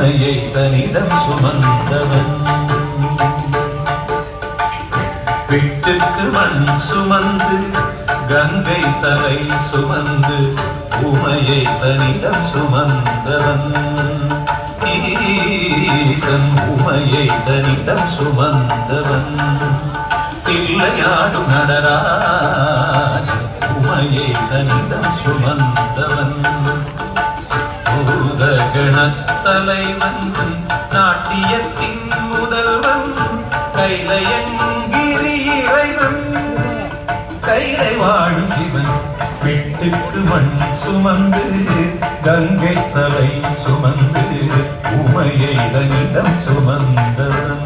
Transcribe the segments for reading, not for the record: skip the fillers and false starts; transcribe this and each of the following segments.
உமையை தனிடம் சுமந்தவன் விட்டுக்கு மண் சுமந்து கங்கை தலை சுமந்து உமையை தனிடம் சுமந்தவன் ஈசன் உமையை தனிடம் சுமந்தவன் தில்லையாடும் நடராஜ உமையை தனிடம் சுமந்தவன் பூதகணத்தலைவன் நாட்டியத்தின் முதல்வன் கைலையங்கிரி இறைவன் கைலை வாழும் சிவன் விட்டுக்கு மண் சுமந்து கங்கை தலை சுமந்து உமையை தனிடம் சுமந்தவன்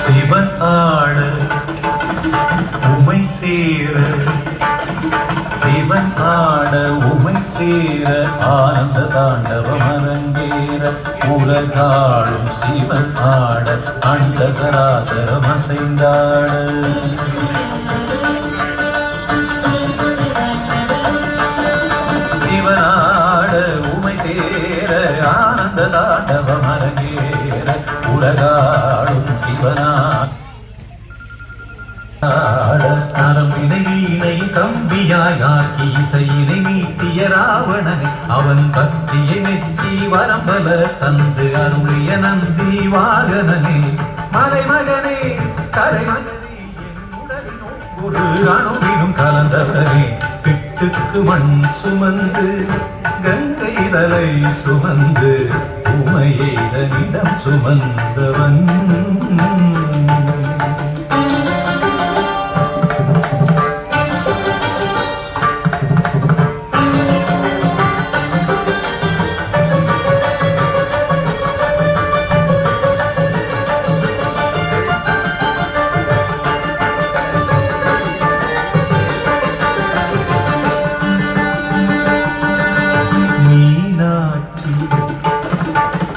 சிவன் ஆட உமை சேர சிவன் ஆட உமை சேர ஆனந்த தாண்டவம் அரங்கேற உலகாளும் சிவன் ஆட அண்ட சராசரம் அசைந்தாட சிவன் ஆட உமை சேர ஆனந்த தாண்டவம் அரங்கேற உலகாளும் நரம்பினை வீணை கம்பியாய் ஆக்கி இசையினை மீட்டிய ராவணனை அவன் பக்தியை மெச்சி வரம்பல தந்து அருளிய நந்தி வாகனனே மலைமகனே கலைமகனே என் உடலினோடு ஒரு அணுவினும் கலந்தவனே விட்டுக்கு மண் சுமந்து கங்கை தலை சுமந்து உமையை தனிடம் சுமந்தவன்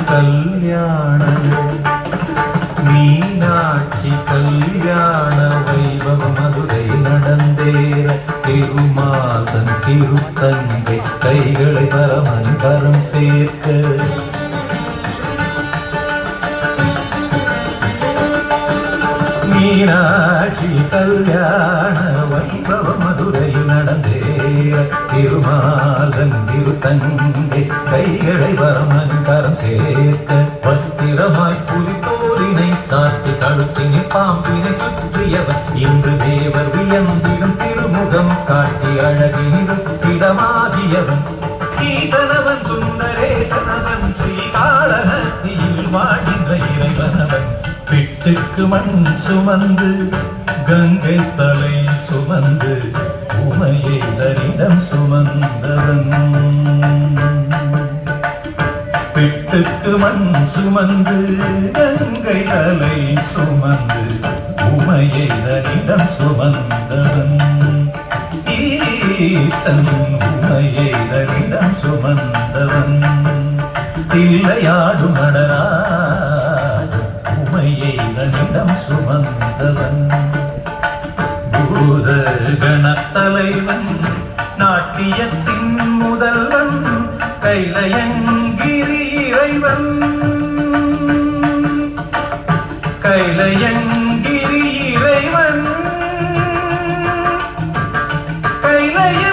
கல்யாண மீனாட்சி கல்யாண வைபவ மதுரை நடந்தேற திருமாதன் திருத்தங்கை கைகளை பரமன் கரம் சேர்க்க மீனாட்சி கல்யாண வைபவ மதுரை நடந்தேற திருமாதன் திருத்தங்கை கைகளை பரமன் கரம் சேர்க்க வஸ்திரமாய் புலித்தோலினை சாத்தி கழுத்தினை பாம்பினை சுற்றியவன் இன்று தேவர் வியந்திடும் திருமுகம் காட்டி அழகினிருப்பிடமாகியவன் ஈசனவன் சுந்தரேசனவன் ஸ்ரீகாளஹஸ்தியில் வாழ்கின்ற இறைவனவன் விட்டுக்கு மண் சுமந்து கங்கை தலை சுமந்து உமையை தனிடம் சுமந்தவன் விட்டுக்கு மண் சுமந்து கங்கை தலை சுமந்து உமையை தனிடம் சுமந்தவன் ஈசன் உமையை தனிடம் சுமந்தவன் தில்லையாடும் நடராஜ உமையை தனிடம் சுமந்தவன் பூத கணத்தலைவன் நாட்டியத்தின் முதல்வன் கைலையங்கிரி இறைவன் கைலையங்கிரி இறைவன் கைலைய